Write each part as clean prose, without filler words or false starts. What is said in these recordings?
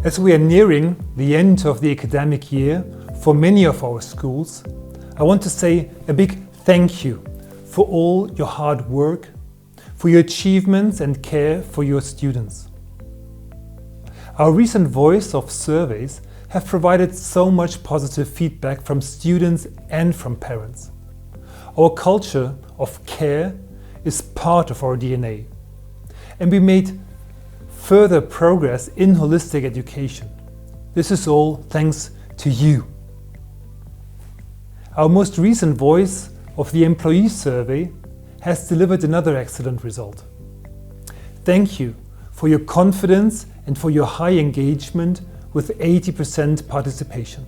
As we are nearing the end of the academic year for many of our schools, I want to say a big thank you for all your hard work, for your achievements and care for your students. Our recent voice of surveys have provided so much positive feedback from students and from parents. Our culture of care is part of our DNA, and we made further progress in holistic education. This is all thanks to you. Our most recent voice of the employee survey has delivered another excellent result. Thank you for your confidence and for your high engagement with 80% participation.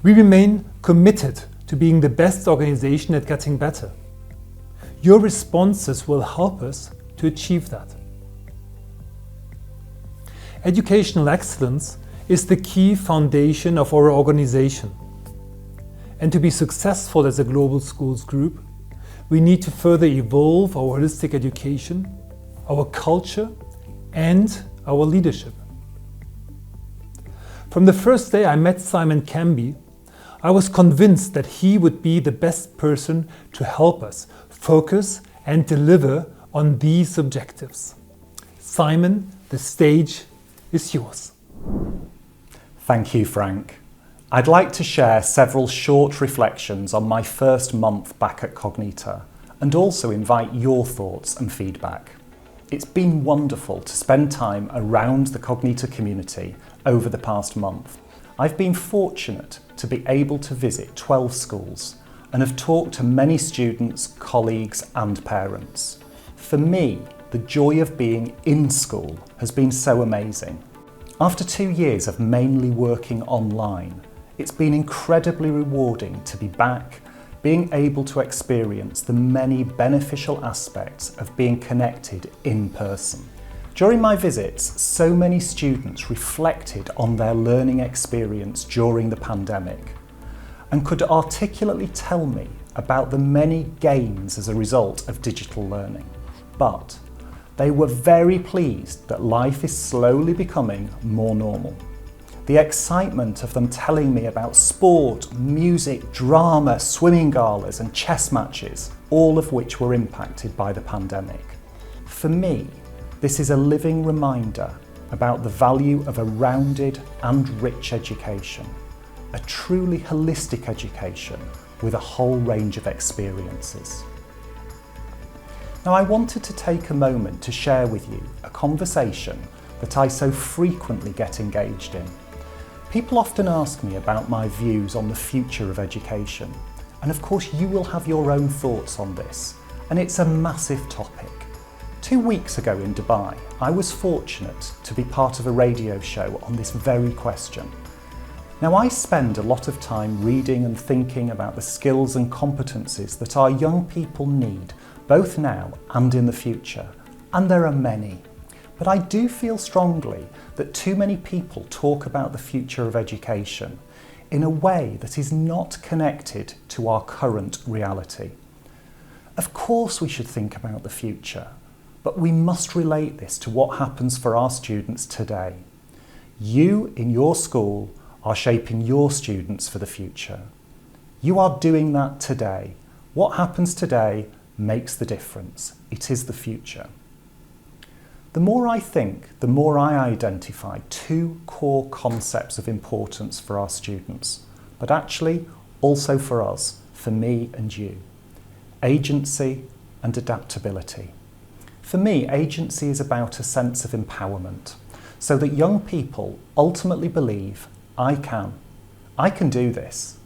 We remain committed to being the best organization at getting better. Your responses will help us to achieve that. Educational excellence is the key foundation of our organization. And to be successful as a global schools group, we need to further evolve our holistic education, our culture, and our leadership. From the first day I met Simon Camby, I was convinced that he would be the best person to help us focus and deliver on these objectives. Simon, the stage is yours. Thank you, Frank. I'd like to share several short reflections on my first month back at Cognita and also invite your thoughts and feedback. It's been wonderful to spend time around the Cognita community over the past month. I've been fortunate to be able to visit 12 schools and have talked to many students, colleagues and parents. For me, the joy of being in school has been so amazing. After 2 years of mainly working online, it's been incredibly rewarding to be back, being able to experience the many beneficial aspects of being connected in person. During my visits, so many students reflected on their learning experience during the pandemic and could articulately tell me about the many gains as a result of digital learning. But they were very pleased that life is slowly becoming more normal. The excitement of them telling me about sport, music, drama, swimming galas and chess matches, all of which were impacted by the pandemic. For me, this is a living reminder about the value of a rounded and rich education, a truly holistic education with a whole range of experiences. Now, I wanted to take a moment to share with you a conversation that I so frequently get engaged in. People often ask me about my views on the future of education, and of course you will have your own thoughts on this, and it's a massive topic. 2 weeks ago in Dubai, I was fortunate to be part of a radio show on this very question. Now, I spend a lot of time reading and thinking about the skills and competencies that our young people need, both now and in the future, and there are many. But I do feel strongly that too many people talk about the future of education in a way that is not connected to our current reality. Of course we should think about the future, but we must relate this to what happens for our students today. You in your school are shaping your students for the future. You are doing that today. What happens today makes the difference. It is the future. The more I think, the more I identify 2 core concepts of importance for our students, but actually also for us, for me and you. Agency and adaptability. For me, agency is about a sense of empowerment, so that young people ultimately believe, I can do this.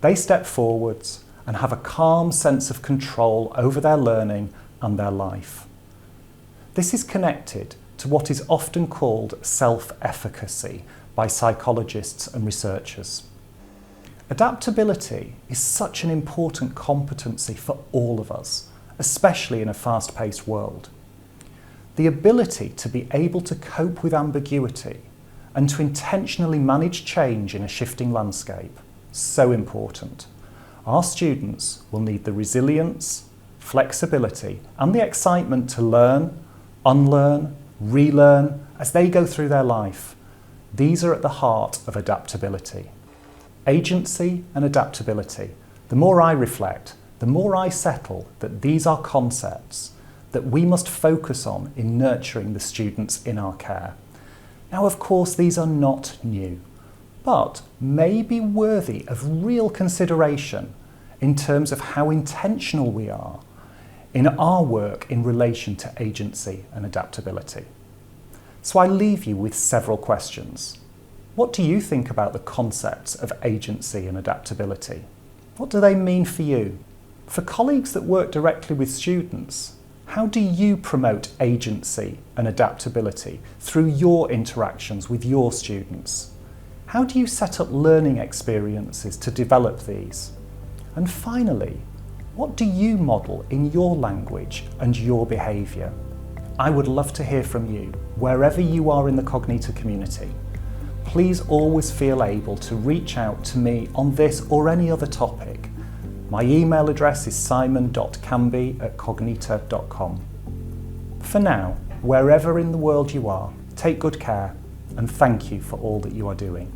They step forwards and have a calm sense of control over their learning and their life. This is connected to what is often called self-efficacy by psychologists and researchers. Adaptability is such an important competency for all of us, especially in a fast-paced world. The ability to be able to cope with ambiguity and to intentionally manage change in a shifting landscape, so important. Our students will need the resilience, flexibility and the excitement to learn, unlearn, relearn as they go through their life. These are at the heart of adaptability. Agency and adaptability. The more I reflect, the more I settle that these are concepts that we must focus on in nurturing the students in our care. Now, of course, these are not new, but may be worthy of real consideration in terms of how intentional we are in our work in relation to agency and adaptability. So I leave you with several questions. What do you think about the concepts of agency and adaptability? What do they mean for you? For colleagues that work directly with students, how do you promote agency and adaptability through your interactions with your students? How do you set up learning experiences to develop these? And finally, what do you model in your language and your behaviour? I would love to hear from you, wherever you are in the Cognita community. Please always feel able to reach out to me on this or any other topic. My email address is simon.camby@cognita.com. For now, wherever in the world you are, take good care and thank you for all that you are doing.